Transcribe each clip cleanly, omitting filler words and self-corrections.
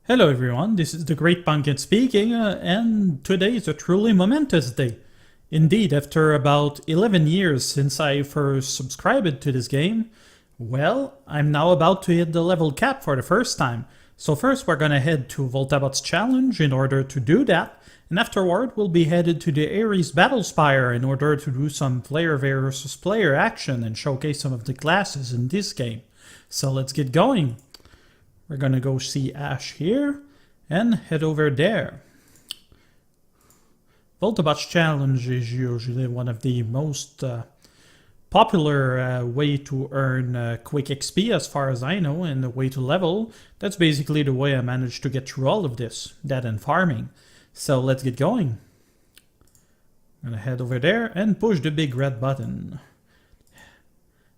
Hello everyone, this is the Great Pumpkin speaking, and today is a truly momentous day. Indeed, after about 11 years since I first subscribed to this game, well, I'm now about to hit the level cap for the first time. So first we're gonna head to Voltabot's challenge in order to do that, and afterward we'll be headed to the Aeris Battlespire in order to do some player versus player action and showcase some of the classes in this game. So let's get going. We're gonna go see Ash here and head over there. Voltabot's challenge is usually one of the most popular way to earn quick XP as far as I know, and the way to level. That's basically the way I managed to get through all of this, that and farming. So let's get going. I'm gonna head over there and push the big red button.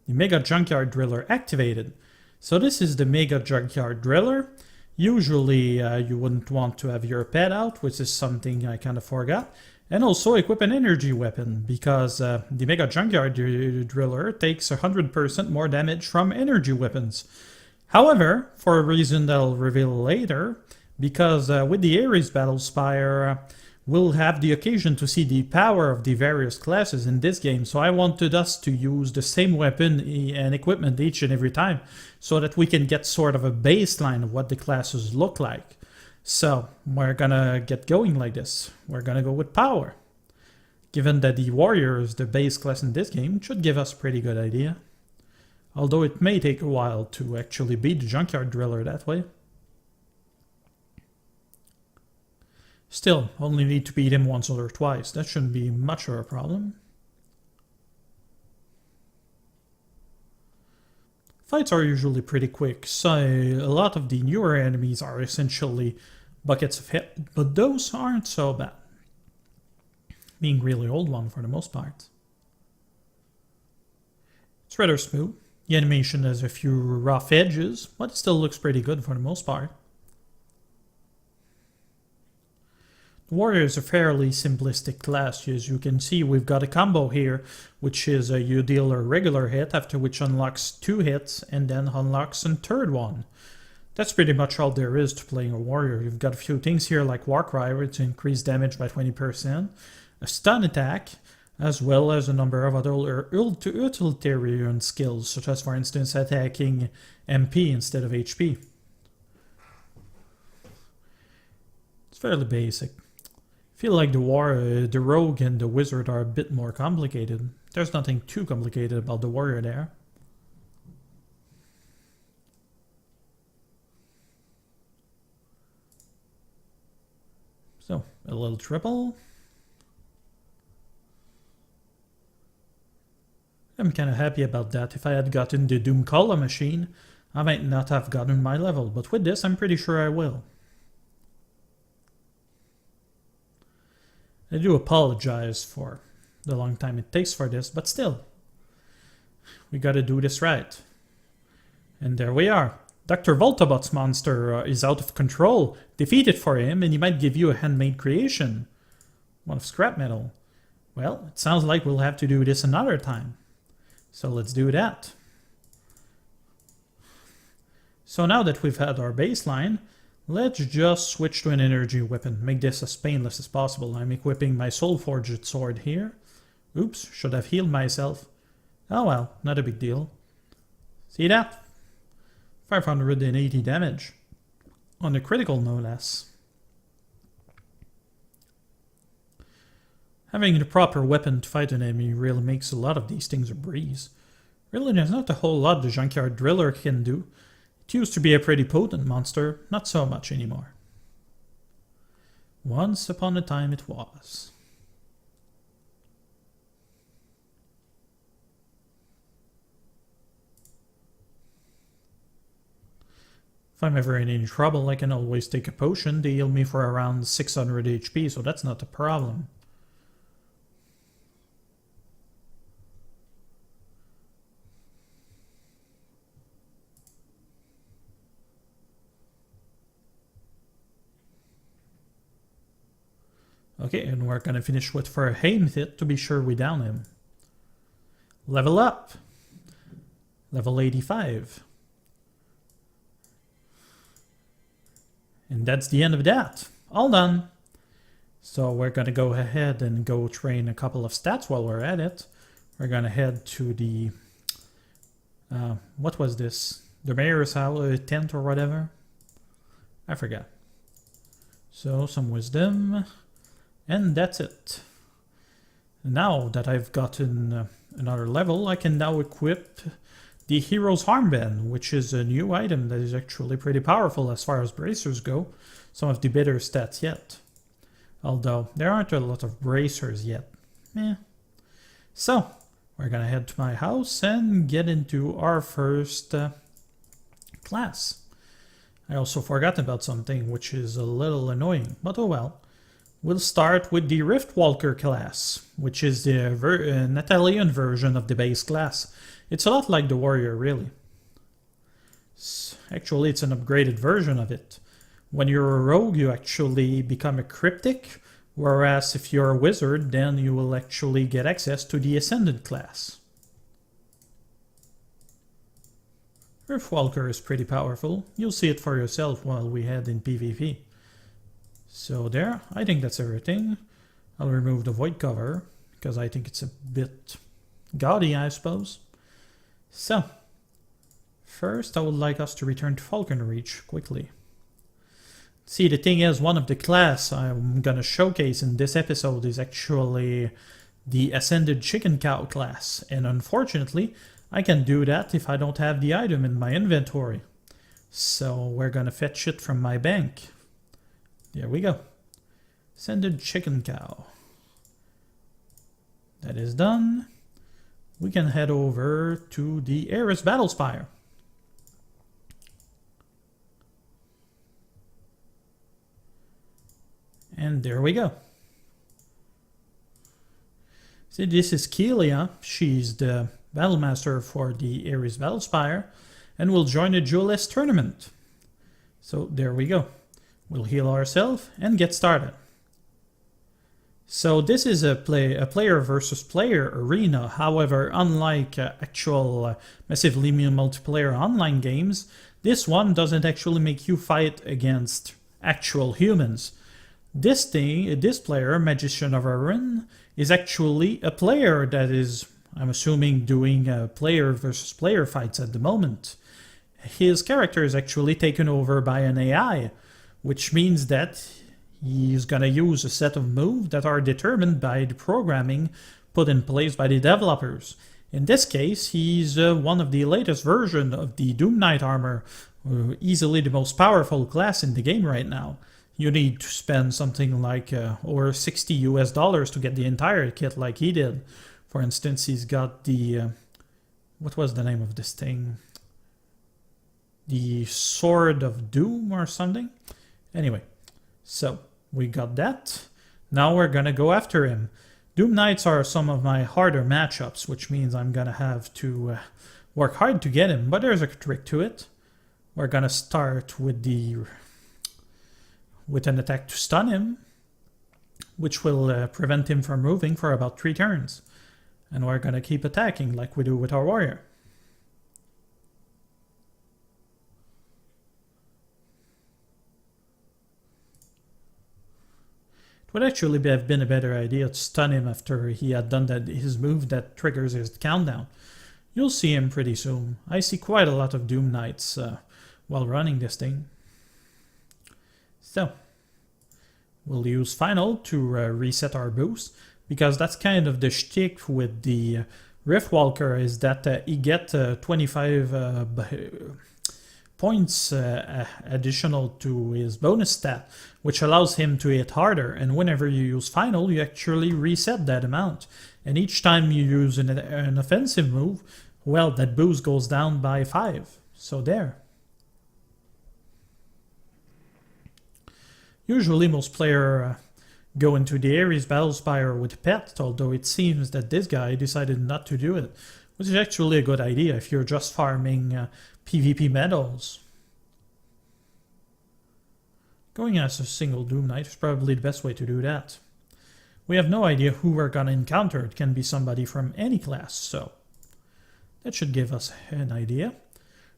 The Mega Junkyard Driller activated. So this is the Mega Junkyard Driller. Usually you wouldn't want to have your pet out, which is something I kind of forgot. And also equip an energy weapon, because the Mega Junkyard Driller takes 100% more damage from energy weapons. However, for a reason that I'll reveal later, because with the Aeris Battlespire, we'll have the occasion to see the power of the various classes in this game, so I wanted us to use the same weapon and equipment each and every time, so that we can get sort of a baseline of what the classes look like. So, we're gonna get going like this. We're gonna go with power. Given that the warrior is the base class in this game, it should give us a pretty good idea. Although it may take a while to actually beat the Junkyard Driller that way. Still, only need to beat him once or twice. That shouldn't be much of a problem. Fights are usually pretty quick, so a lot of the newer enemies are essentially buckets of hit, but those aren't so bad. Being really old one for the most part. It's rather smooth. The animation has a few rough edges, but it still looks pretty good for the most part. The warrior is a fairly simplistic class. As you can see, we've got a combo here, which is you deal a regular hit, after which unlocks 2 hits, and then unlocks a third one. That's pretty much all there is to playing a warrior. You've got a few things here like Warcry to increase damage by 20%, a stun attack, as well as a number of other utilitarian skills, such as for instance attacking MP instead of HP. It's fairly basic. I feel like the rogue and the wizard are a bit more complicated. There's nothing too complicated about the warrior there. So, a little triple. I'm kind of happy about that. If I had gotten the Doomcola machine, I might not have gotten my level, but with this I'm pretty sure I will. I do apologize for the long time it takes for this, but still, we gotta do this right. And there we are. Dr. Voltabot's monster is out of control. Defeat it for him and he might give you a handmade creation. One of scrap metal. Well, it sounds like we'll have to do this another time. So let's do that. So now that we've had our baseline, let's just switch to an energy weapon. Make this as painless as possible. I'm equipping my soul-forged sword here. Oops, should have healed myself. Oh well, not a big deal. See that? 580 damage. On a critical, no less. Having the proper weapon to fight an enemy really makes a lot of these things a breeze. Really, there's not a whole lot the Junkyard Driller can do. It used to be a pretty potent monster, not so much anymore. Once upon a time it was. If I'm ever in any trouble, I can always take a potion. They heal me for around 600 HP, so that's not a problem. Okay, and we're gonna finish with for a Haim hit to be sure we down him. Level up! Level 85. And that's the end of that. All done. So we're going to go ahead and go train a couple of stats while we're at it. We're going to head to the... what was this? The mayor's house, tent or whatever? I forgot. So some wisdom. And that's it. Now that I've gotten another level, I can now equip the Hero's Armband, which is a new item that is actually pretty powerful as far as bracers go. Some of the better stats yet. Although, there aren't a lot of bracers yet. So, we're gonna head to my house and get into our first class. I also forgot about something which is a little annoying, but oh well. We'll start with the Riftwalker class, which is the Natalian version of the base class. It's a lot like the warrior, really. Actually, it's an upgraded version of it. When you're a rogue, you actually become a cryptic, whereas if you're a wizard, then you will actually get access to the Ascended class. Riftwalker is pretty powerful. You'll see it for yourself while we head in PvP. So there, I think that's everything. I'll remove the void cover, because I think it's a bit gaudy, I suppose. So, first I would like us to return to Falconreach quickly. See, the thing is, one of the class I'm gonna showcase in this episode is actually the Ascended Chickencow class, and unfortunately, I can do that if I don't have the item in my inventory. So we're gonna fetch it from my bank. There we go. Ascended Chickencow. That is done. We can head over to the Aeris Battlespire. And there we go. See, this is Keelia. She's the Battlemaster for the Aeris Battlespire and will join the Duelist tournament. So there we go. We'll heal ourselves and get started. So this is a player versus player arena. However, unlike actual massively multiplayer online games, this one doesn't actually make you fight against actual humans. This player, Magician of Arin, is actually a player that is, I'm assuming, doing player versus player fights at the moment. His character is actually taken over by an AI, which means that he's gonna use a set of moves that are determined by the programming put in place by the developers. In this case, he's one of the latest versions of the Doom Knight armor, easily the most powerful class in the game right now. You need to spend something like over $60 US to get the entire kit like he did. For instance, he's got the... what was the name of this thing? The Sword of Doom or something? Anyway, so we got that. Now we're gonna go after him. Doom Knights are some of my harder matchups, which means I'm gonna have to work hard to get him, but there's a trick to it. We're gonna start with an attack to stun him, which will prevent him from moving for about 3 turns. And we're gonna keep attacking like we do with our warrior. It would actually have been a better idea to stun him after he had done his move that triggers his countdown. You'll see him pretty soon. I see quite a lot of Doom Knights while running this thing. So, we'll use Final to reset our boost, because that's kind of the shtick with the Riftwalker, is that he gets 25 points additional to his bonus stat, which allows him to hit harder, and whenever you use Final, you actually reset that amount. And each time you use an offensive move, well, that boost goes down by 5. So there. Usually most players go into the Aeris Battlespire with Pet, although it seems that this guy decided not to do it, which is actually a good idea if you're just farming PvP medals. Going as a single Doom Knight is probably the best way to do that. We have no idea who we're gonna encounter. It can be somebody from any class, so that should give us an idea.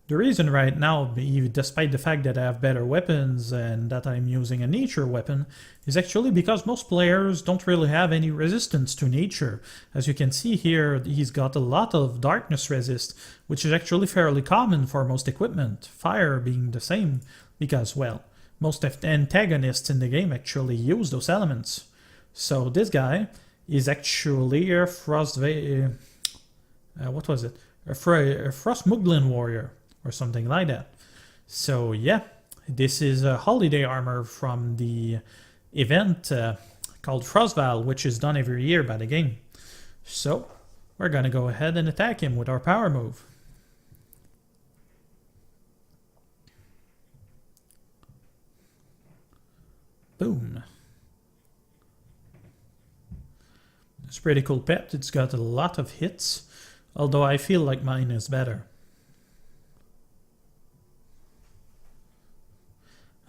The reason right now, despite the fact that I have better weapons and that I'm using a nature weapon, is actually because most players don't really have any resistance to nature. As you can see here, he's got a lot of darkness resist, which is actually fairly common for most equipment, fire being the same, because, well, most antagonists in the game actually use those elements. So this guy is actually a Frost... what was it? A Frost Muglin warrior, or something like that. So yeah, this is a holiday armor from the event called Frostval, which is done every year by the game. So we're gonna go ahead and attack him with our power move. Boom. It's a pretty cool pet. It's got a lot of hits, although I feel like mine is better.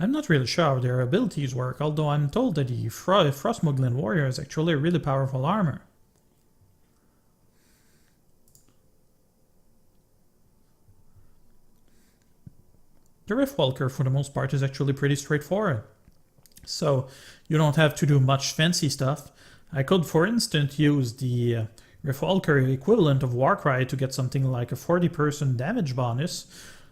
I'm not really sure how their abilities work, although I'm told that the Frost Muglin Warrior is actually a really powerful armor. The Riftwalker, for the most part, is actually pretty straightforward. So you don't have to do much fancy stuff. I could, for instance, use the Riftwalker equivalent of Warcry to get something like a 40% damage bonus,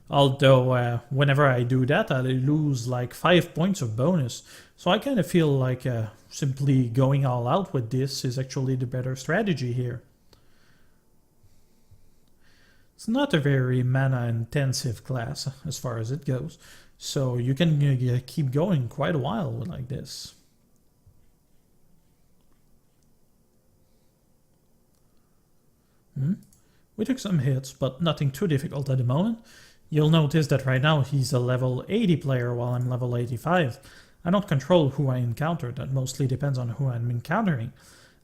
although whenever I do that I lose like 5 points of bonus. So I kind of feel like simply going all out with this is actually the better strategy here. It's not a very mana intensive class as far as it goes, so you can keep going quite a while like this. We took some hits, but nothing too difficult at the moment. You'll notice that right now he's a level 80 player while I'm level 85. I don't control who I encounter, that mostly depends on who I'm encountering.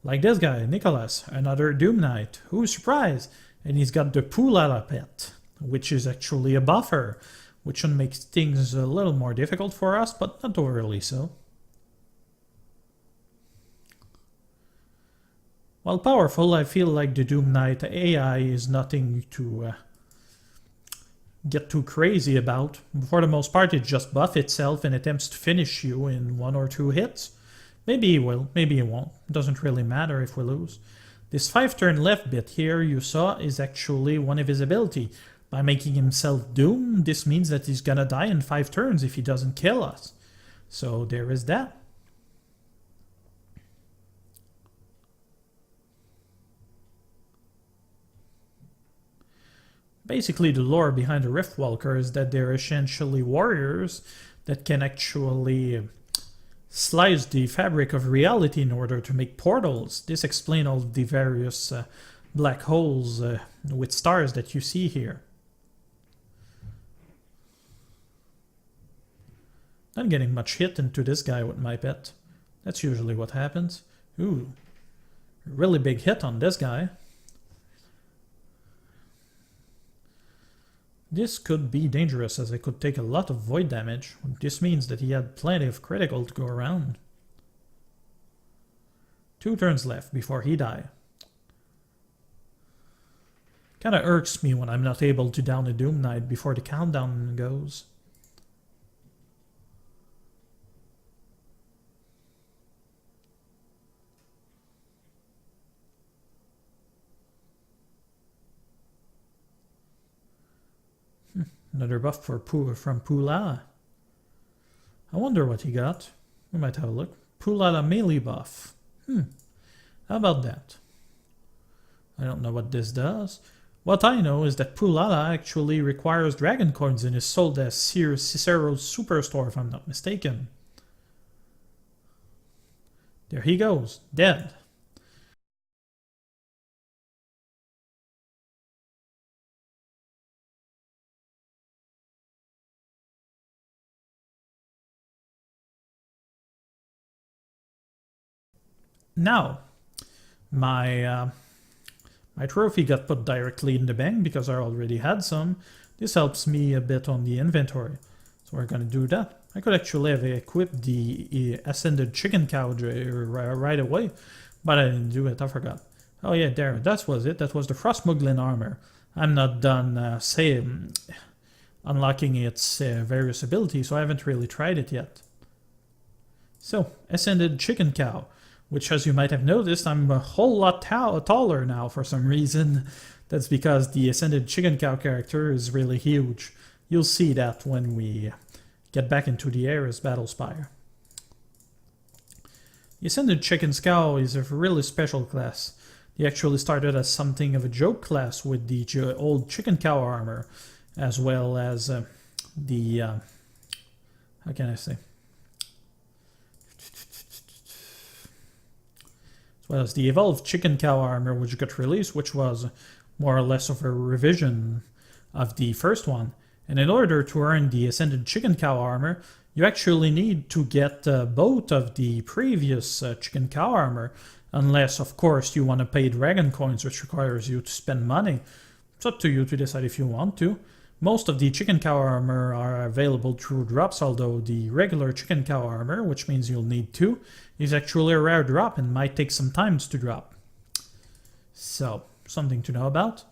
Like this guy, Nicholas, another Doom Knight. Ooh, surprise! And he's got the Poolala pet, which is actually a buffer, which should make things a little more difficult for us, but not overly so. While powerful, I feel like the Doom Knight AI is nothing to get too crazy about. For the most part, it just buffs itself and attempts to finish you in 1 or 2 hits. Maybe he will, maybe he won't. It doesn't really matter if we lose. This 5-turn left bit here you saw is actually one of his ability. By making himself Doom, this means that he's gonna die in 5 turns if he doesn't kill us. So there is that. Basically, the lore behind the Riftwalker is that they're essentially warriors that can actually slice the fabric of reality in order to make portals. This explains all the various black holes with stars that you see here. Not getting much hit into this guy with my pet. That's usually what happens. Ooh, really big hit on this guy. This could be dangerous as I could take a lot of void damage. This means that he had plenty of critical to go around. 2 turns left before he die. Kinda irks me when I'm not able to down a Doom Knight before the countdown goes. Another buff from Poolala. I wonder what he got. We might have a look. Poolala melee buff. How about that? I don't know what this does. What I know is that Poolala actually requires dragon coins and is sold as Cicero's Superstore if I'm not mistaken. There he goes, dead. Now, my trophy got put directly in the bank because I already had some. This helps me a bit on the inventory. So we're going to do that. I could actually have equipped the Ascended Chickencow right away, but I didn't do it, I forgot. Oh yeah, there, that was it. That was the Frost Muglin armor. I'm not done unlocking its various abilities, so I haven't really tried it yet. So, Ascended Chickencow, which, as you might have noticed, I'm a whole lot taller now for some reason. That's because the Ascended Chickencow character is really huge. You'll see that when we get back into the Aeris Battlespire. The Ascended Chickencow is a really special class. They actually started as something of a joke class with the old Chickencow armor, as well as the... how can I say? As well as the Evolved Chickencow armor, which got released, which was more or less of a revision of the first one. And in order to earn the Ascended Chickencow armor, you actually need to get both of the previous Chickencow armor, unless, of course, you want to pay dragon coins, which requires you to spend money. It's up to you to decide if you want to. Most of the Chickencow armor are available through drops, although the regular Chickencow armor, which means you'll need two, is actually a rare drop and might take some time to drop. So, something to know about.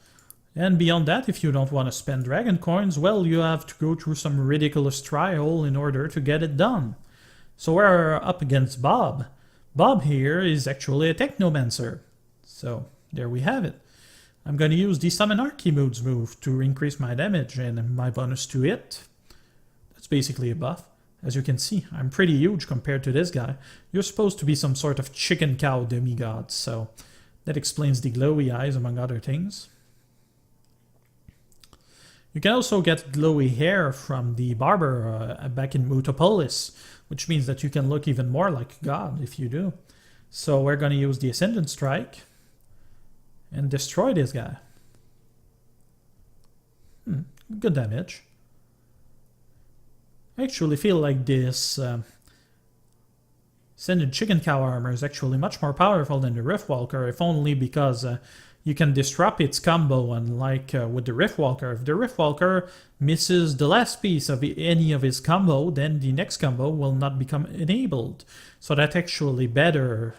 And beyond that, if you don't want to spend dragon coins, well, you have to go through some ridiculous trial in order to get it done. So we're up against Bob. Bob here is actually a Technomancer. So, there we have it. I'm going to use the Summon Archimoods move to increase my damage and my bonus to hit. That's basically a buff. As you can see, I'm pretty huge compared to this guy. You're supposed to be some sort of Chickencow demigod, so that explains the glowy eyes, among other things. You can also get glowy hair from the barber back in Mutopolis, which means that you can look even more like God if you do. So we're going to use the Ascendant Strike and destroy this guy. Good damage. I actually feel like this Ascended Chickencow armor is actually much more powerful than the Riftwalker, if only because you can disrupt its combo, unlike with the Riftwalker. If the Riftwalker misses the last piece of any of his combo, then the next combo will not become enabled. So that's actually better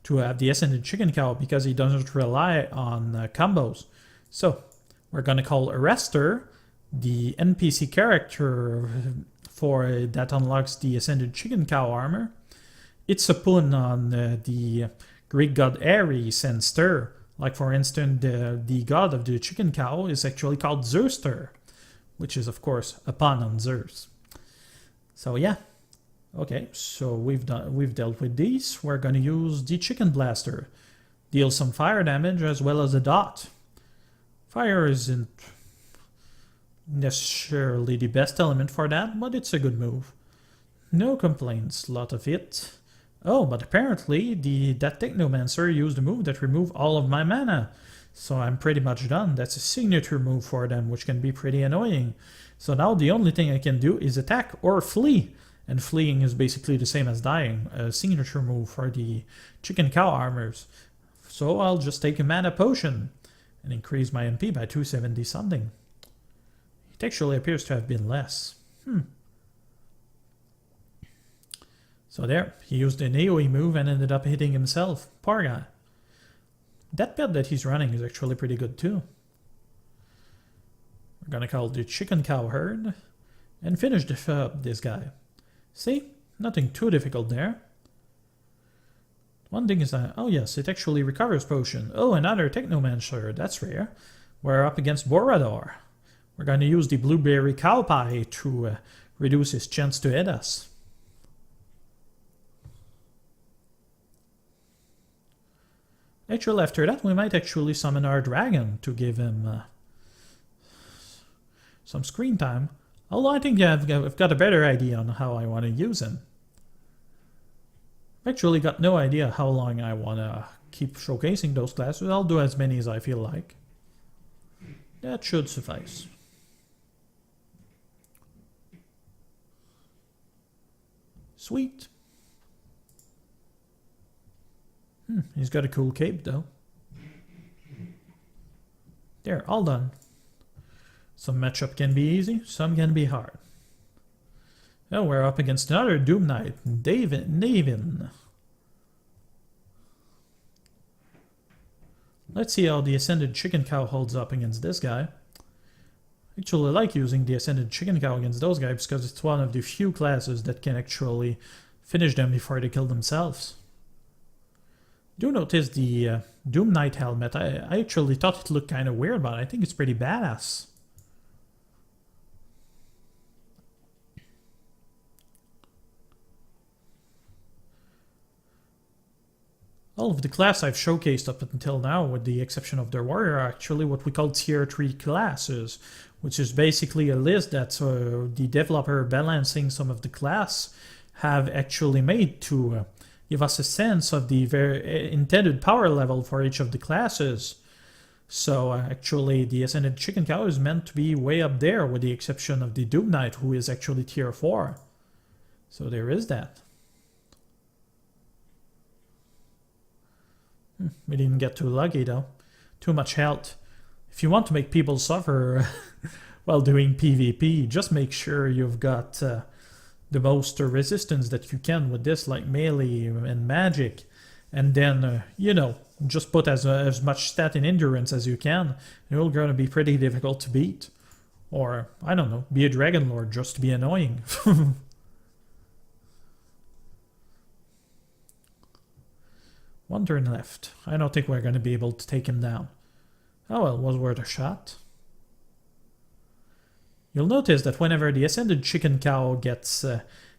to have the Ascended Chickencow because he doesn't rely on combos. So we're going to call Arrestor, the NPC character that unlocks the Ascended Chickencow armor. It's a pun on the Greek god Ares and Ster. Like, for instance, the god of the Chickencow is actually called Zeuster, which is, of course, a pun on Zeus. So, yeah. Okay, so we've dealt with these. We're going to use the Chicken Blaster. Deal some fire damage as well as a dot. Fire isn't necessarily the best element for that, but it's a good move. No complaints, lot of it. Oh, but apparently that Technomancer used a move that removed all of my mana. So I'm pretty much done. That's a signature move for them, which can be pretty annoying. So now the only thing I can do is attack or flee. And fleeing is basically the same as dying. A signature move for the Chickencow armors. So I'll just take a mana potion and increase my MP by 270 something. It actually appears to have been less. So there, he used an AoE move and ended up hitting himself. Poor guy. That pet that he's running is actually pretty good too. We're gonna call the Chickencow herd and finish this guy. See? Nothing too difficult there. One thing is that, oh yes, it actually recovers potion. Oh, another Technomancer, that's rare. We're up against Borador. We're gonna use the Blueberry Cow Pie to reduce his chance to hit us. Actually, after that, we might actually summon our dragon to give him some screen time. Although I think I've got a better idea on how I want to use him. I've actually got no idea how long I want to keep showcasing those classes. I'll do as many as I feel like. That should suffice. Sweet. He's got a cool cape though. There, all done. Some matchup can be easy, some can be hard. Oh, we're up against another Doom Knight, Navin. Let's see how the Ascended Chickencow holds up against this guy. Actually, I like using the Ascended Chickencow against those guys because it's one of the few classes that can actually finish them before they kill themselves. Do notice the Doom Knight helmet. I actually thought it looked kind of weird, but I think it's pretty badass. All of the class I've showcased up until now, with the exception of their warrior, are actually what we call tier 3 classes, which is basically a list that the developer balancing some of the class have actually made to give us a sense of the very intended power level for each of the classes. So actually the Ascended Chickencow is meant to be way up there, with the exception of the Doom Knight, who is actually tier 4. So there is that. We didn't get too lucky though. Too much health. If you want to make people suffer while doing PvP, just make sure you've got the most resistance that you can with this, like melee and magic, and then you know, just put as much stat in endurance as you can. You're going to be pretty difficult to beat, or I don't know, be a Dragonlord just to be annoying. One turn left. I don't think we're going to be able to take him down. Oh well, was worth a shot. You'll notice that whenever the Ascended Chickencow gets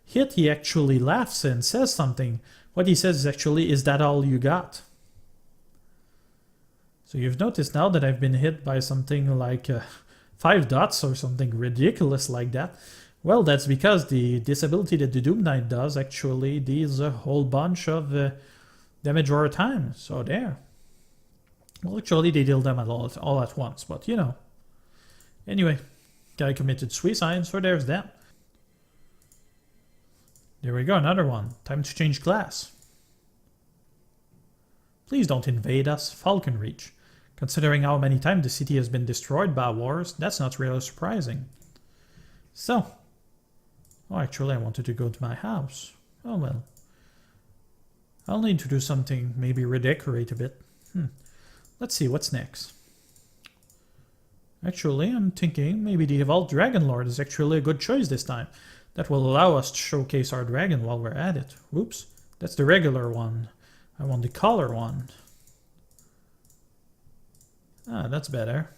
hit, he actually laughs and says something. What he says actually, "Is that all you got?" So you've noticed now that I've been hit by something like 5 dots or something ridiculous like that. Well, that's because the disability that the Doom Knight does actually deals a whole bunch of damage over time. So there. Well, actually they deal them all at once, but you know. Anyway. Guy committed suicide, so there's that. There we go, another one. Time to change class. Please don't invade us, Falcon Reach. Considering how many times the city has been destroyed by wars, that's not really surprising. So. Oh, actually I wanted to go to my house. Oh well. I'll need to do something, maybe redecorate a bit. Let's see, what's next? Actually, I'm thinking maybe the Evolved Dragonlord is actually a good choice this time. That will allow us to showcase our dragon while we're at it. Whoops, that's the regular one. I want the color one. Ah, that's better.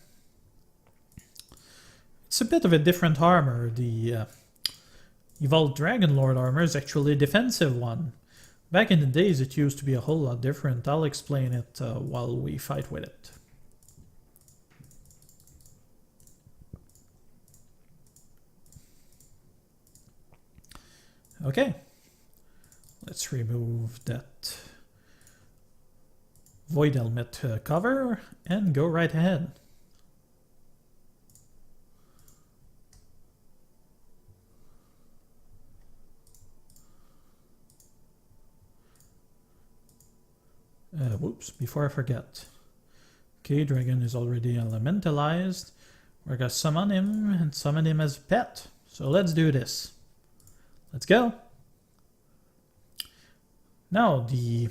It's a bit of a different armor. The Evolved Dragonlord armor is actually a defensive one. Back in the days it used to be a whole lot different. I'll explain it while we fight with it. Okay, let's remove that Void Helmet cover and go right ahead. Whoops, before I forget. Okay, Dragon is already elementalized. We're gonna summon him and summon him as a pet. So let's do this. Let's go. Now, the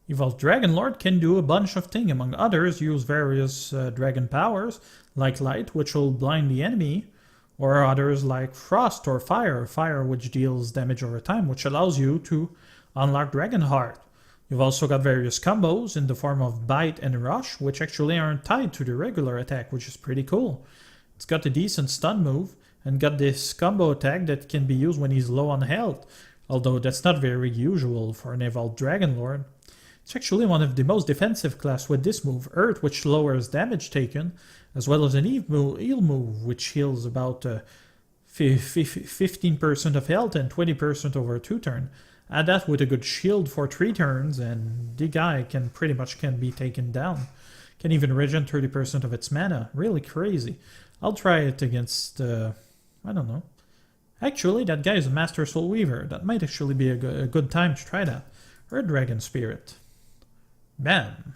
Evolved Dragonlord can do a bunch of things. Among others, use various dragon powers, like Light, which will blind the enemy, or others like Frost or Fire, Fire which deals damage over time, which allows you to unlock Dragonheart. You've also got various combos in the form of Bite and Rush, which actually aren't tied to the regular attack, which is pretty cool. It's got a decent stun move, and got this combo attack that can be used when he's low on health, although that's not very usual for an Evolved Dragonlord. It's actually one of the most defensive class with this move, Earth, which lowers damage taken, as well as an heal move, which heals about 15% of health and 20% over 2 turns. Add that with a good shield for 3 turns, and the guy can pretty much be taken down. Can even regen 30% of its mana. Really crazy. I'll try it against I don't know. Actually, that guy is a Master Soulweaver. That might actually be a good time to try that. Or a Dragon Spirit. Bam.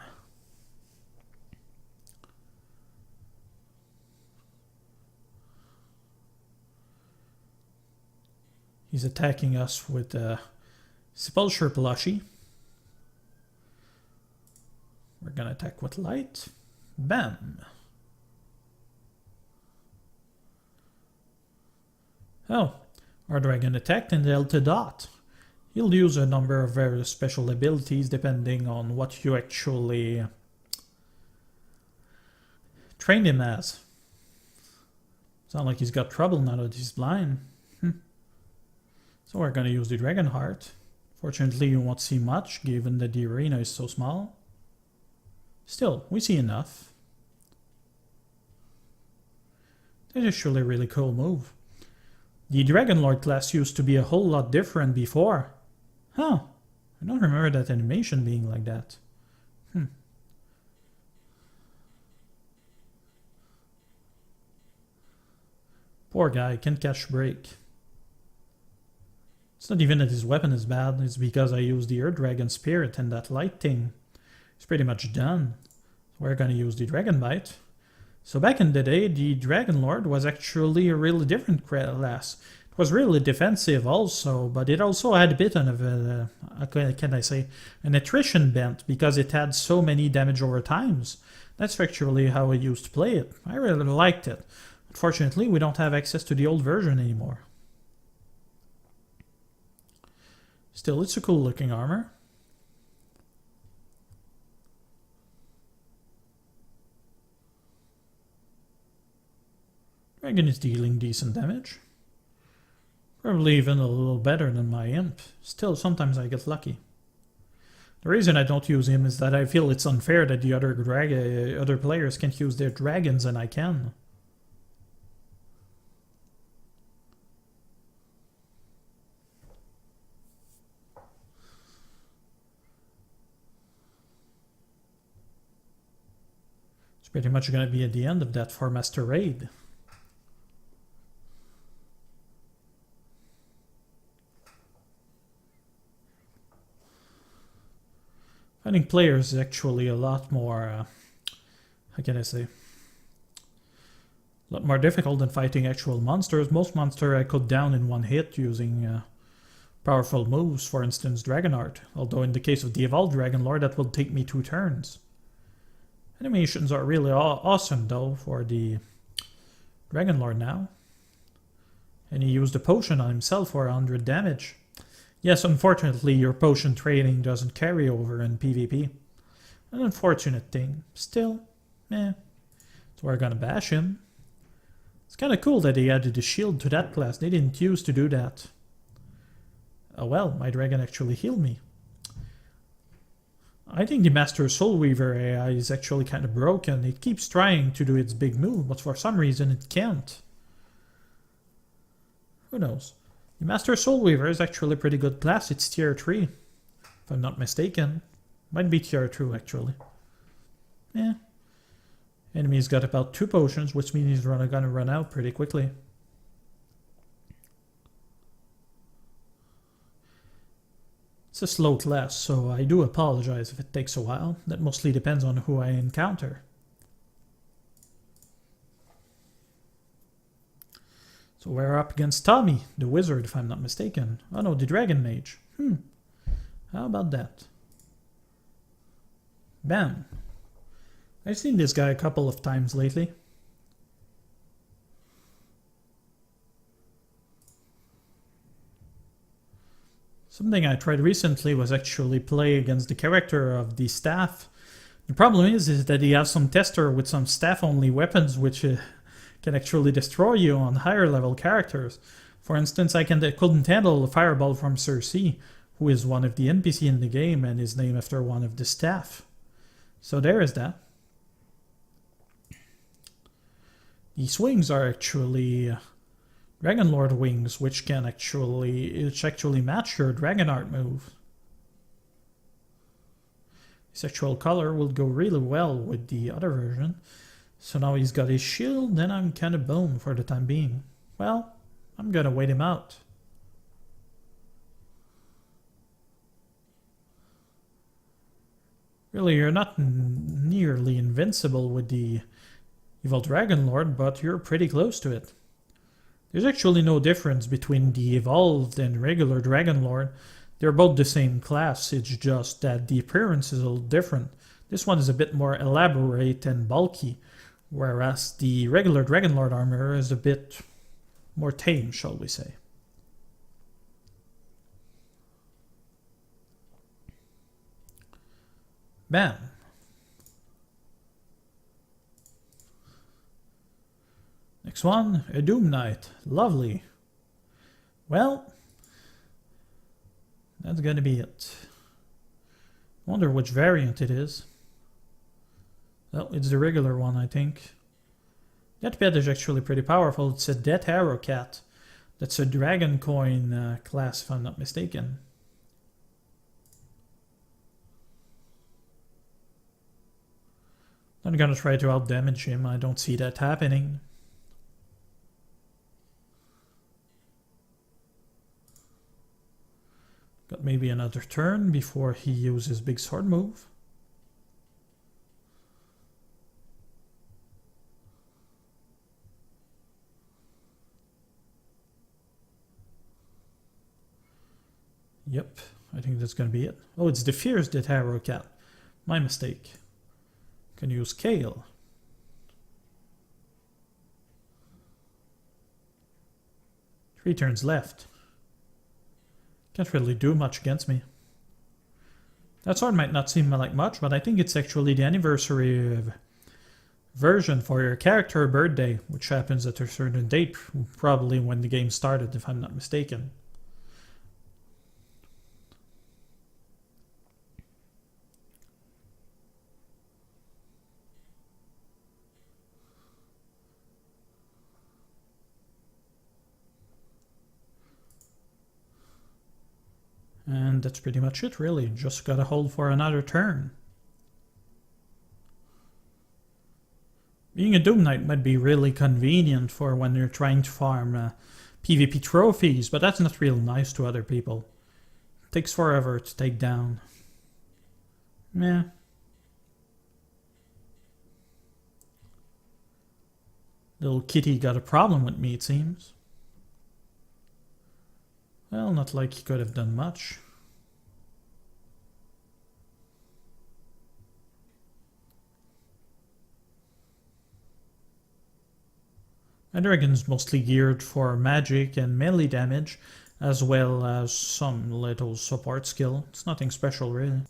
He's attacking us with a Sepulchre plushie. We're gonna attack with Light. Bam. Oh, our dragon attacked and dealt a dot. He'll use a number of various special abilities depending on what you actually trained him as. Sounds like he's got trouble now that he's blind. So we're gonna use the Dragon Heart. Fortunately you won't see much given that the arena is so small. Still, we see enough. That's actually a really cool move. The Dragonlord class used to be a whole lot different before. Huh, I don't remember that animation being like that. Poor guy, can't catch break. It's not even that his weapon is bad, it's because I used the Earth Dragon Spirit and that light thing. It's pretty much done. We're gonna use the Dragon Bite. So back in the day, the Dragonlord was actually a really different class. It was really defensive also, but it also had a bit of a, can I say, an attrition bent because it had so many damage over times. That's actually how I used to play it. I really liked it. Unfortunately, we don't have access to the old version anymore. Still, it's a cool looking armor. Dragon is dealing decent damage. Probably even a little better than my imp. Still, sometimes I get lucky. The reason I don't use him is that I feel it's unfair that the other players can't use their dragons and I can. It's pretty much going to be at the end of that 4-master raid. Finding players is actually a lot more, how can I say, a lot more difficult than fighting actual monsters. Most monsters I cut down in one hit using powerful moves, for instance Dragonheart, although in the case of the Evolved Dragonlord that will take me 2 turns. Animations are really awesome though for the Dragonlord now. And he used a potion on himself for 100 damage. Yes, unfortunately your potion trading doesn't carry over in PvP. An unfortunate thing. Still, so we're gonna bash him. It's kinda cool that they added a shield to that class. They didn't used to do that. Oh well, my dragon actually healed me. I think the Master Soulweaver AI is actually kind of broken. It keeps trying to do its big move, but for some reason it can't. Who knows? The Master Soulweaver is actually a pretty good class. It's tier 3, if I'm not mistaken. Might be tier 2 actually. Yeah. Enemy's got about 2 potions, which means he's gonna run out pretty quickly. It's a slow class, so I do apologize if it takes a while. That mostly depends on who I encounter. So we're up against Tommy, the wizard, if I'm not mistaken. Oh no, the dragon mage. How about that? Bam. I've seen this guy a couple of times lately. Something I tried recently was actually play against the character of the staff. The problem is that he has some tester with some staff-only weapons which can actually destroy you on higher level characters. For instance, I couldn't handle a fireball from Cersei, who is one of the NPC in the game and is named after one of the staff. So there is that. The swings are actually Dragonlord wings, which can actually match your Dragonheart move. This actual color will go really well with the other version. So now he's got his shield, then I'm kind of boned for the time being. Well, I'm gonna wait him out. Really, you're not nearly invincible with the Evolved Dragonlord, but you're pretty close to it. There's actually no difference between the Evolved and regular Dragonlord. They're both the same class, it's just that the appearance is a little different. This one is a bit more elaborate and bulky, whereas the regular Dragonlord armor is a bit more tame, shall we say. Bam. Next one, a Doom Knight. Lovely. Well, that's gonna be it. Wonder which variant it is. Well, it's the regular one, I think. That pet is actually pretty powerful. It's a Death Arrow cat. That's a Dragon Coin class, if I'm not mistaken. I'm gonna try to outdamage him. I don't see that happening. Got maybe another turn before he uses big sword move. Yep, I think that's gonna be it. Oh, it's the Fierce Death Arrow cat. My mistake. Can use Kale. Three turns left. Can't really do much against me. That sword might not seem like much, but I think it's actually the anniversary version for your character birthday, which happens at a certain date, probably when the game started, if I'm not mistaken. And that's pretty much it, really. Just gotta hold for another turn. Being a Doom Knight might be really convenient for when you're trying to farm PvP trophies, but that's not real nice to other people. It takes forever to take down. Meh. Little kitty got a problem with me, it seems. Well, not like he could have done much. My dragon's mostly geared for magic and melee damage, as well as some little support skill. It's nothing special, really.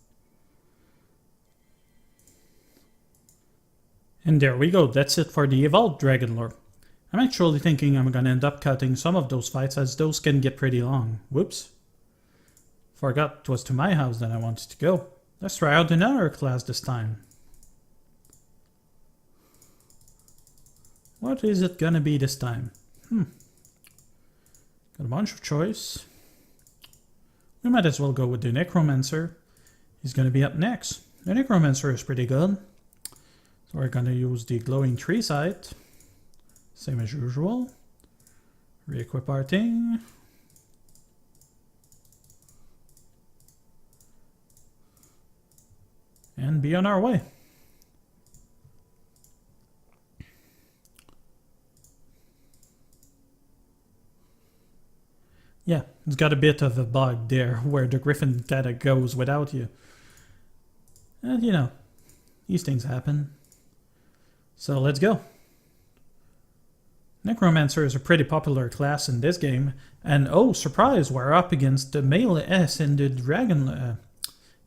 And there we go, that's it for the Evolved Dragonlord. I'm actually thinking I'm gonna end up cutting some of those fights, as those can get pretty long. Whoops. Forgot it was to my house that I wanted to go. Let's try out another class this time. What is it gonna be this time? Got a bunch of choice. We might as well go with the Necromancer. He's gonna be up next. The Necromancer is pretty good. So we're gonna use the glowing tree sight. Same as usual. Re-equip our thing. And be on our way. Yeah, it's got a bit of a bug there where the griffin kinda goes without you. And you know, these things happen. So let's go. Necromancer is a pretty popular class in this game, and oh surprise, we're up against the male S in the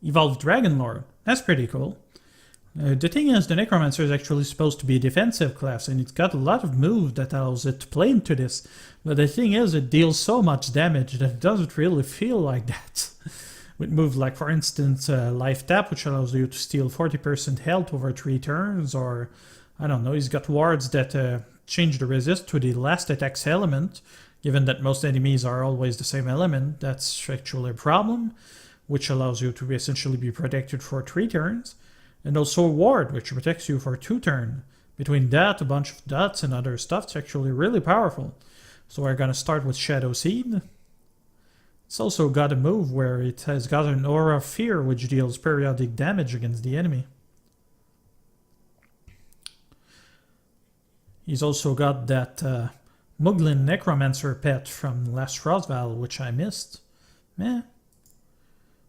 Evolved Dragonlord. That's pretty cool. The thing is, the Necromancer is actually supposed to be a defensive class, and it's got a lot of moves that allows it to play into this, but the thing is, it deals so much damage that it doesn't really feel like that. With moves like, for instance, Life Tap, which allows you to steal 40% health over 3 turns, or I don't know, he's got wards that change the resist to the last attack's element. Given that most enemies are always the same element, that's actually a problem, which allows you to essentially be protected for 3 turns. And also ward, which protects you for 2 turns. Between that, a bunch of dots and other stuff, it's actually really powerful. So we're gonna start with Shadow Seed. It's also got a move where it has got an Aura of Fear, which deals periodic damage against the enemy. He's also got that Muglin Necromancer pet from last Frostval, which I missed. Meh.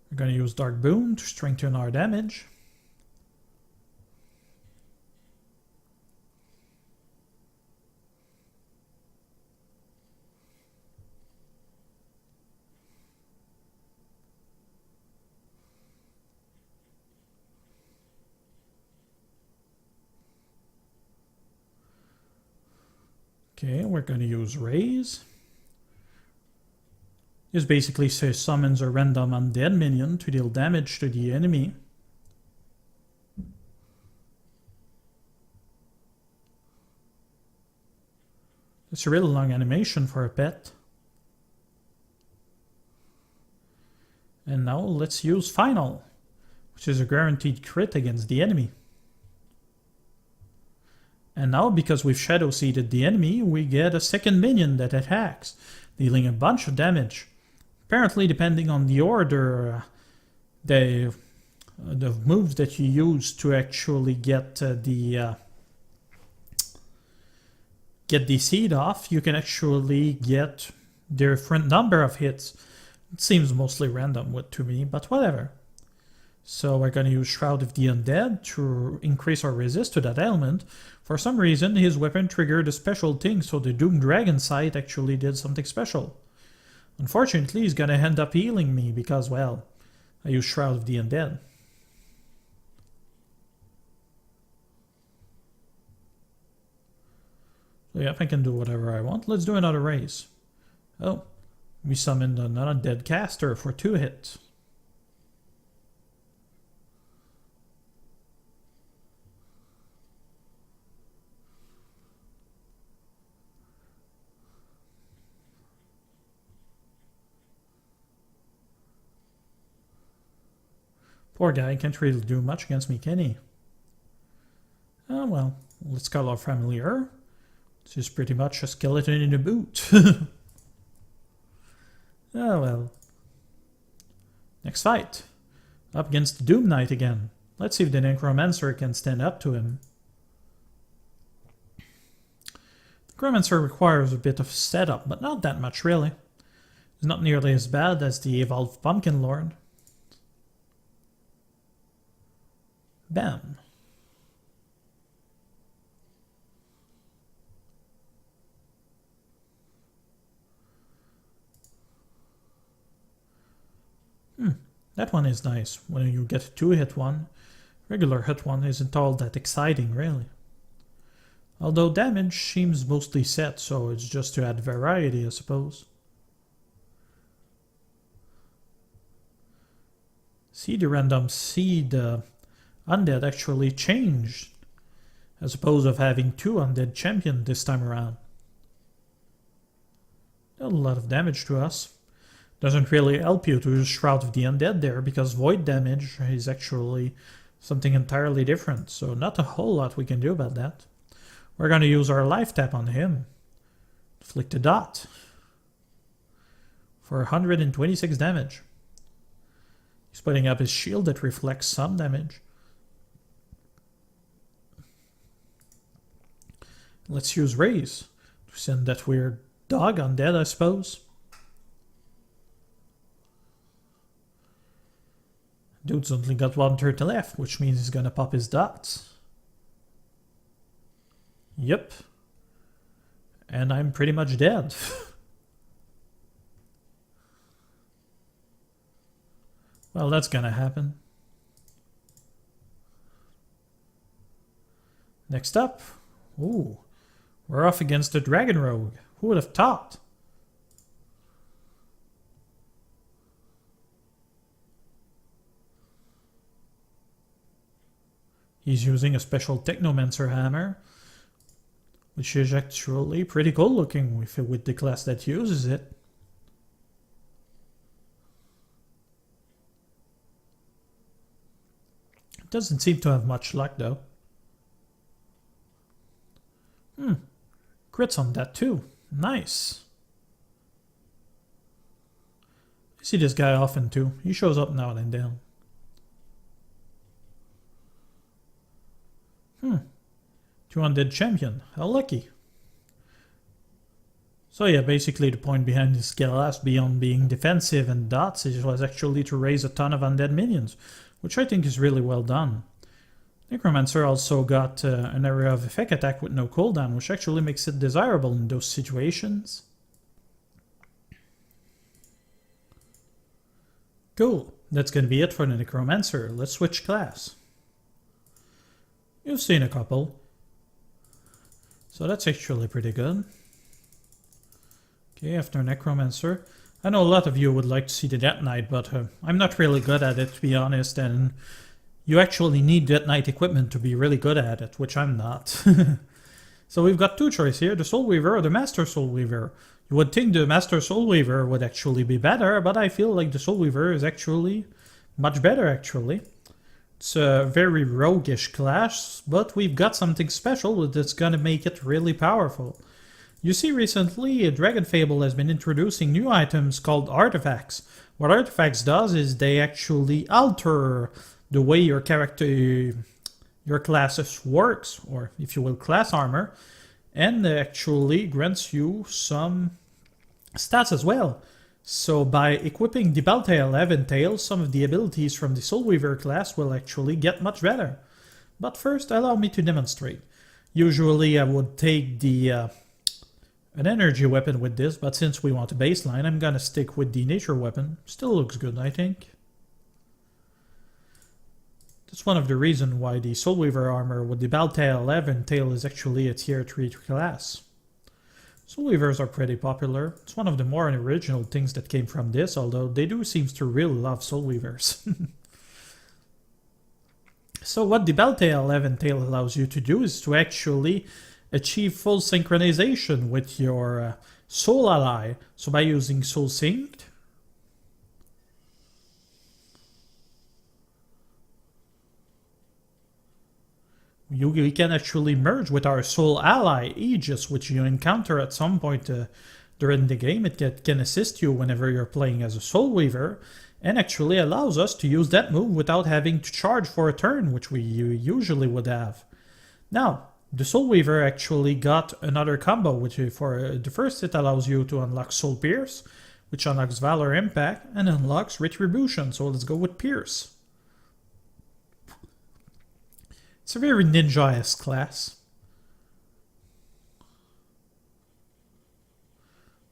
We're gonna use Dark Boon to strengthen our damage. Okay, we're going to use Raise. This basically says summons a random undead minion to deal damage to the enemy. It's a really long animation for a pet. And now let's use Final, which is a guaranteed crit against the enemy. And now, because we've Shadow Seeded the enemy, we get a second minion that attacks, dealing a bunch of damage. Apparently, depending on the order, the moves that you use to actually get the seed off, you can actually get different number of hits. It seems mostly random to me, but whatever. So we're going to use Shroud of the Undead to increase our resist to that element. For some reason, his weapon triggered a special thing, so the Doom Dragon Sight actually did something special. Unfortunately, he's going to end up healing me because, well, I use Shroud of the Undead. So yeah, I can do whatever I want. Let's do another race. Oh, we summoned an undead caster for 2 hits. Poor guy, can't really do much against me, can he? Oh well, let's call our familiar. This is pretty much a skeleton in a boot. Oh well. Next fight. Up against the Doom Knight again. Let's see if the Necromancer can stand up to him. The Necromancer requires a bit of setup, but not that much really. It's not nearly as bad as the Evolved Pumpkinlord. Bam. That one is nice, when you get a 2-hit one. Regular hit one isn't all that exciting, really. Although damage seems mostly set, so it's just to add variety, I suppose. See, the random seed undead actually changed, as opposed of having 2 undead champion this time around. A lot of damage to us. Doesn't really help you to use Shroud of the Undead there, because void damage is actually something entirely different, so not a whole lot we can do about that. We're going to use our life tap on him. Inflict a dot. For 126 damage. He's putting up his shield that reflects some damage. Let's use Raise to send that weird dog undead, I suppose. Dude's only got 1/3 left, which means he's gonna pop his dots. Yep. And I'm pretty much dead. Well, that's gonna happen. Next up. Ooh. We're off against the Dragon Rogue. Who would have thought? He's using a special Technomancer hammer, which is actually pretty cool looking with the class that uses it. It doesn't seem to have much luck though. Crits on that too. Nice. I see this guy often too. He shows up now and then. 2 undead champion. How lucky. So yeah, basically the point behind this class, beyond being defensive and dots, it was actually to raise a ton of undead minions, which I think is really well done. Necromancer also got an area of effect attack with no cooldown, which actually makes it desirable in those situations. Cool, that's gonna be it for the Necromancer. Let's switch class. You've seen a couple. So that's actually pretty good. Okay, after Necromancer. I know a lot of you would like to see the Death Knight, but I'm not really good at it, to be honest, and you actually need Death Knight equipment to be really good at it, which I'm not. So we've got two choices here, the Soulweaver or the Master Soulweaver. You would think the Master Soulweaver would actually be better, but I feel like the Soulweaver is actually much better, actually. It's a very roguish class, but we've got something special that's gonna make it really powerful. You see, recently, Dragonfable has been introducing new items called artifacts. What artifacts does is they actually alter the way your character, your classes works, or if you will, class armor, and actually grants you some stats as well. So by equipping the Belltail Eventail, some of the abilities from the Soulweaver class will actually get much better. But first, allow me to demonstrate. Usually I would take the an energy weapon with this, but since we want a baseline, I'm gonna stick with the nature weapon. Still looks good, I think. That's one of the reasons why the Soulweaver armor with the Belltail Eventail is actually a tier 3 class. Soulweavers are pretty popular. It's one of the more original things that came from this, although they do seem to really love Soulweavers. So what the Belltail Eventail allows you to do is to actually achieve full synchronization with your soul ally. So by using Soul Synced, we can actually merge with our soul ally, Aegis, which you encounter at some point during the game. It can assist you whenever you're playing as a Soulweaver, and actually allows us to use that move without having to charge for a turn, which we usually would have. Now, the Soulweaver actually got another combo, which for the first it allows you to unlock Soul Pierce, which unlocks Valor Impact, and unlocks Retribution, so let's go with Pierce. It's a very ninja-esque class.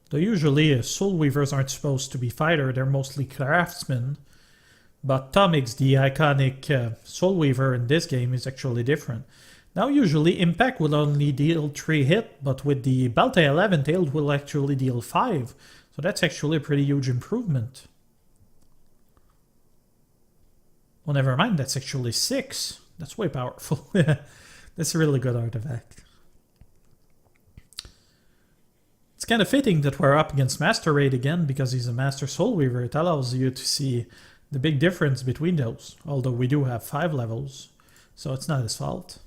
Though usually Soulweavers aren't supposed to be fighter, they're mostly craftsmen. But Tomix, the iconic Soulweaver in this game, is actually different. Now usually Impact will only deal 3 hit, but with the Belltail Eventail it will actually deal 5. So that's actually a pretty huge improvement. Well, never mind, that's actually 6. That's way powerful. That's a really good artifact. It's kind of fitting that we're up against Master Raid again, because he's a Master Soulweaver. It allows you to see the big difference between those, although we do have 5 levels, so it's not his fault.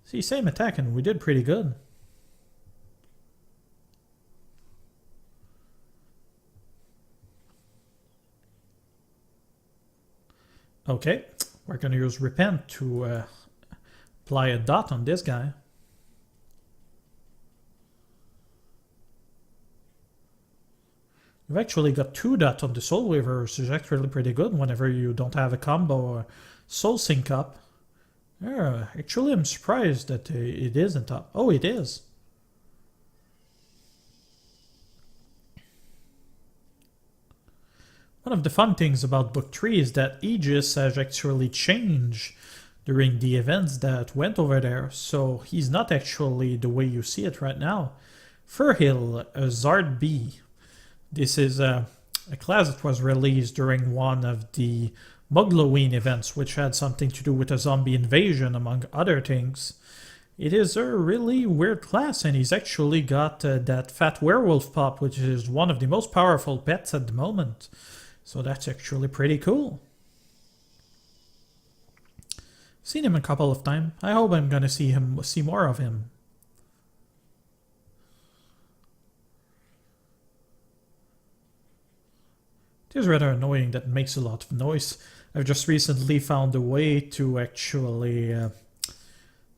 See, same attack and we did pretty good. Okay, we're going to use Repent to apply a dot on this guy. You've actually got 2 dots on the Soulweaver, which is actually pretty good whenever you don't have a combo or Soul Sync up. Yeah, actually I'm surprised that it isn't up. Oh, it is. One of the fun things about Book 3 is that Aegis has actually changed during the events that went over there, so he's not actually the way you see it right now. Furhill, a Zard B. This is a class that was released during one of the Mugloween events, which had something to do with a zombie invasion, among other things. It is a really weird class, and he's actually got that fat werewolf pup, which is one of the most powerful pets at the moment. So that's actually pretty cool. Seen him a couple of times. I hope I'm gonna see more of him. It is rather annoying that it makes a lot of noise. I've just recently found a way to actually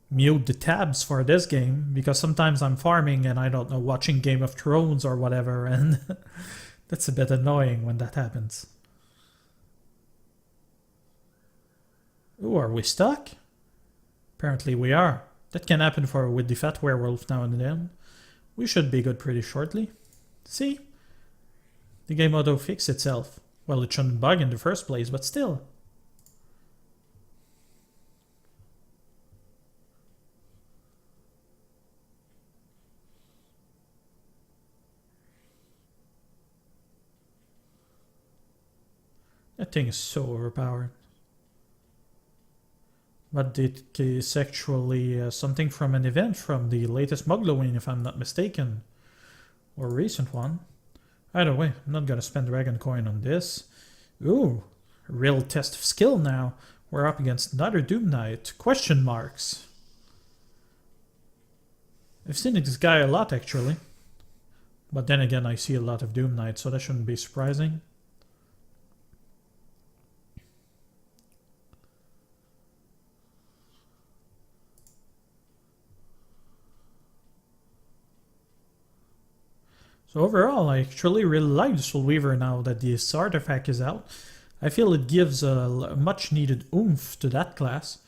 mute the tabs for this game, because sometimes I'm farming and I don't know, watching Game of Thrones or whatever, and that's a bit annoying when that happens. Ooh, are we stuck? Apparently we are. That can happen with the fat werewolf now and then. We should be good pretty shortly. See? The game auto-fixed itself. Well, it shouldn't bug in the first place, but still. That thing is so overpowered. But it is actually something from an event from the latest Mugloween, if I'm not mistaken. Or a recent one. Either way, I'm not gonna spend Dragon Coin on this. Ooh, a real test of skill now. We're up against another Doom Knight. Question marks. I've seen this guy a lot, actually. But then again, I see a lot of Doom Knights, so that shouldn't be surprising. So overall, I actually really like the Soulweaver now that this artifact is out. I feel it gives a much needed oomph to that class.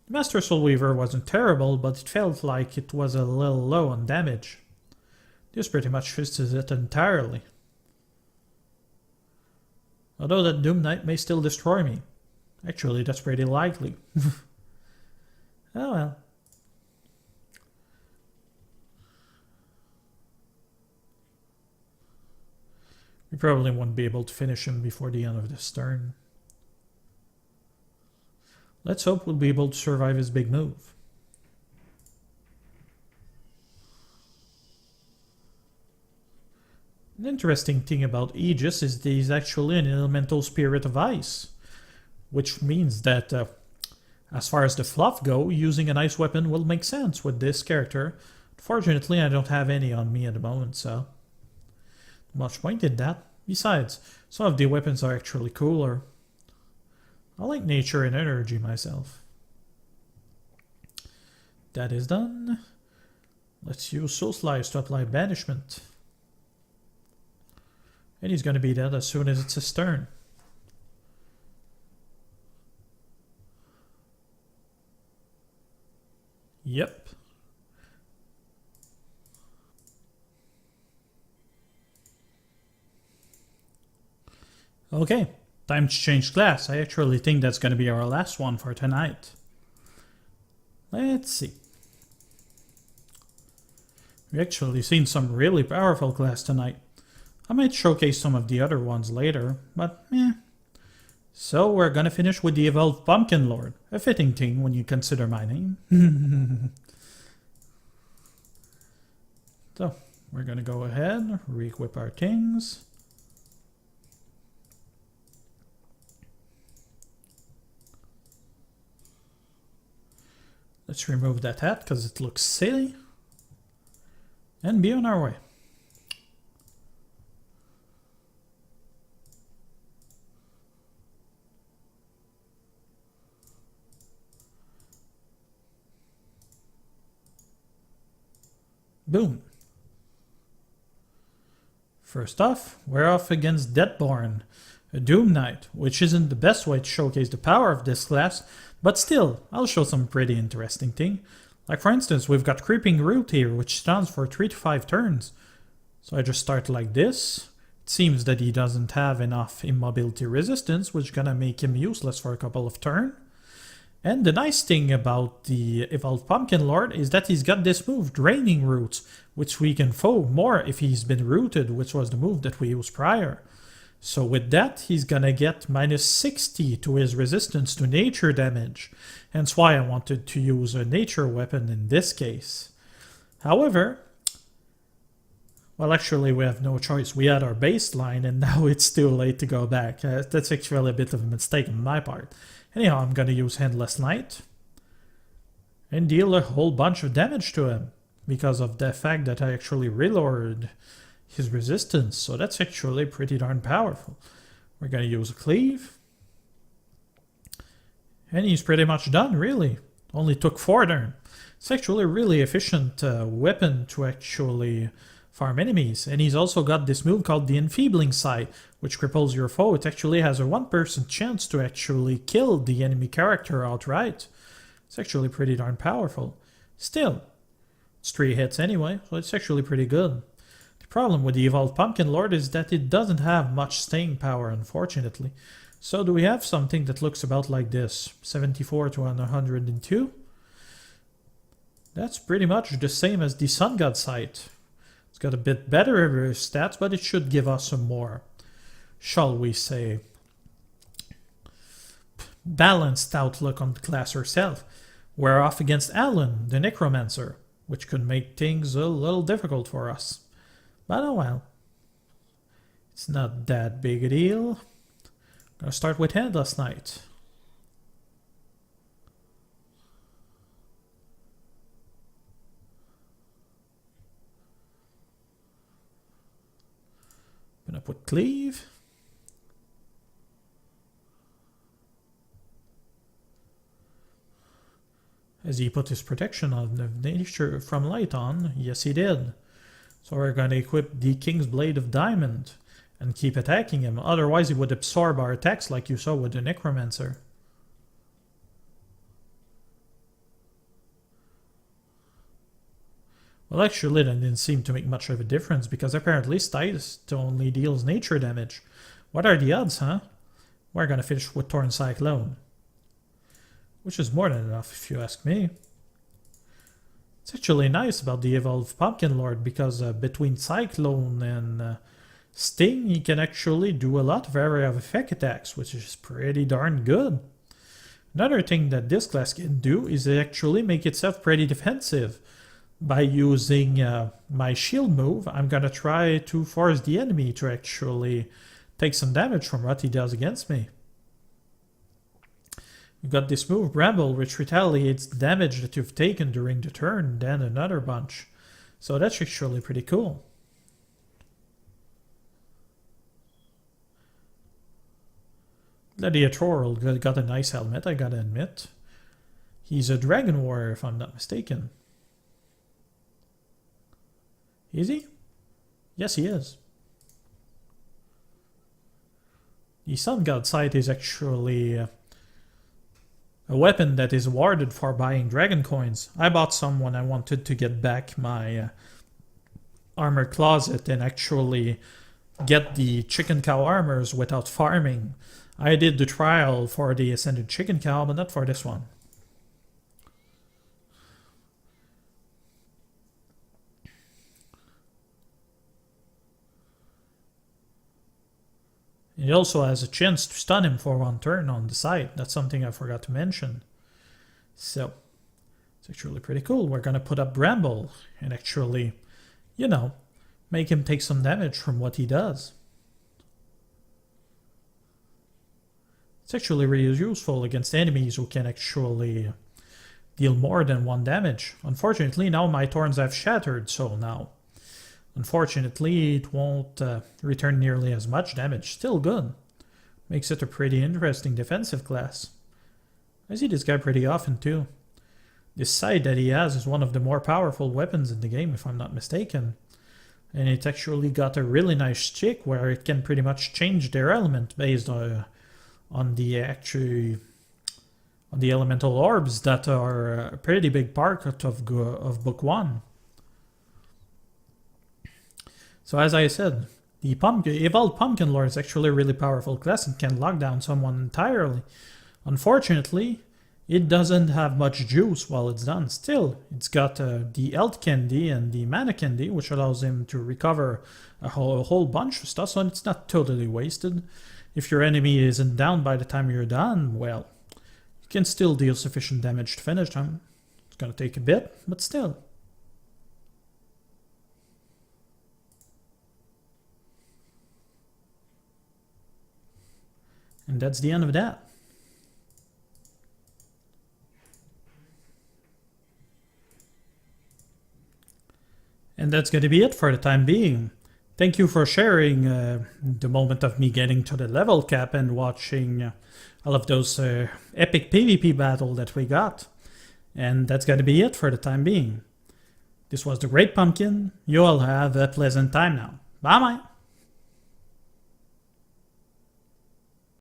The Master Soulweaver wasn't terrible, but it felt like it was a little low on damage. This pretty much fixes it entirely. Although that Doom Knight may still destroy me. Actually, that's pretty likely. Oh well. We probably won't be able to finish him before the end of this turn. Let's hope we'll be able to survive his big move. An interesting thing about Aegis is that he's actually an elemental spirit of ice. Which means that, as far as the fluff go, using an ice weapon will make sense with this character. Fortunately, I don't have any on me at the moment, so... much point in that. Besides, some of the weapons are actually cooler. I like nature and energy myself. That is done. Let's use Soul Slice to apply banishment. And he's gonna be dead as soon as it's his turn. Yep. Okay, time to change class. I actually think that's going to be our last one for tonight. Let's see. We've actually seen some really powerful class tonight. I might showcase some of the other ones later, but eh. So we're going to finish with the Evolved Pumpkinlord. A fitting thing when you consider my name. So, we're going to go ahead, re-equip our things. Let's remove that hat because it looks silly. And be on our way. Boom. First off, we're off against Deadborn, a Doom Knight, which isn't the best way to showcase the power of this class, but still, I'll show some pretty interesting thing. Like for instance, we've got Creeping Root here, which stands for 3 to 5 turns. So I just start like this. It seems that he doesn't have enough immobility resistance, which is gonna make him useless for a couple of turns. And the nice thing about the Evolved Pumpkinlord is that he's got this move, Draining Roots, which we can foe more if he's been rooted, which was the move that we used prior. So with that, he's gonna get minus 60 to his resistance to nature damage. Hence why I wanted to use a nature weapon in this case. However, well actually we have no choice. We had our baseline and now it's too late to go back. That's actually a bit of a mistake on my part. Anyhow, I'm gonna use Handless Knight. And deal a whole bunch of damage to him. Because of the fact that I actually reloaded his resistance, so that's actually pretty darn powerful. We're gonna use a cleave. And he's pretty much done, really. Only took 4 turns. It's actually a really efficient weapon to actually farm enemies. And he's also got this move called the Enfeebling Sight, which cripples your foe. It actually has a 1% chance to actually kill the enemy character outright. It's actually pretty darn powerful. Still, it's 3 hits anyway, so it's actually pretty good. The problem with the Evolved Pumpkinlord is that it doesn't have much staying power, unfortunately. So do we have something that looks about like this? 74 to 102? That's pretty much the same as the Sun God Sight. It's got a bit better stats, but it should give us some more, shall we say, balanced outlook on the class herself. We're off against Alan, the Necromancer, which could make things a little difficult for us. But oh well. It's not that big a deal. Gonna start with Headless Knight. Gonna put Cleave. As he put his protection of nature from light on, yes he did. So we're gonna equip the King's Blade of Diamond and keep attacking him, otherwise he would absorb our attacks like you saw with the Necromancer. Well, actually that didn't seem to make much of a difference, because apparently Stite only deals nature damage. What are the odds, huh? We're gonna finish with Torn Cyclone. Which is more than enough if you ask me. It's actually nice about the Evolved Pumpkinlord, because between Cyclone and Sting, he can actually do a lot of area of effect attacks, which is pretty darn good. Another thing that this class can do is actually make itself pretty defensive. By using my shield move, I'm gonna try to force the enemy to actually take some damage from what he does against me. You've got this move, Bramble, which retaliates the damage that you've taken during the turn, then another bunch. So that's actually pretty cool. Gladiator got a nice helmet, I gotta admit. He's a Dragon Warrior, if I'm not mistaken. Is he? Yes, he is. The Sun God Sight is actually a weapon that is awarded for buying dragon coins. I bought some when I wanted to get back my armor closet and actually get the Chickencow armors without farming. I did the trial for the Ascended Chickencow, but not for this one. It also has a chance to stun him for one turn on the side. That's something I forgot to mention. So, it's actually pretty cool. We're gonna put up Bramble and actually, you know, make him take some damage from what he does. It's actually really useful against enemies who can actually deal more than one damage. Unfortunately, now my thorns have shattered, so now unfortunately, it won't return nearly as much damage. Still good. Makes it a pretty interesting defensive class. I see this guy pretty often too. This side that he has is one of the more powerful weapons in the game, if I'm not mistaken. And it's actually got a really nice chick where it can pretty much change their element based on the elemental orbs that are a pretty big part of book 1. So as I said, the Evolved Pumpkinlord is actually a really powerful class and can lock down someone entirely. Unfortunately, it doesn't have much juice while it's done. Still, it's got the Health Candy and the Mana Candy, which allows him to recover a whole bunch of stuff, so it's not totally wasted. If your enemy isn't down by the time you're done, well, you can still deal sufficient damage to finish them. It's gonna take a bit, but still. And that's the end of that. And that's going to be it for the time being. Thank you for sharing the moment of me getting to the level cap and watching all of those epic PvP battle that we got. And that's going to be it for the time being. This was the Great Pumpkin. You all have a pleasant time now. Bye bye.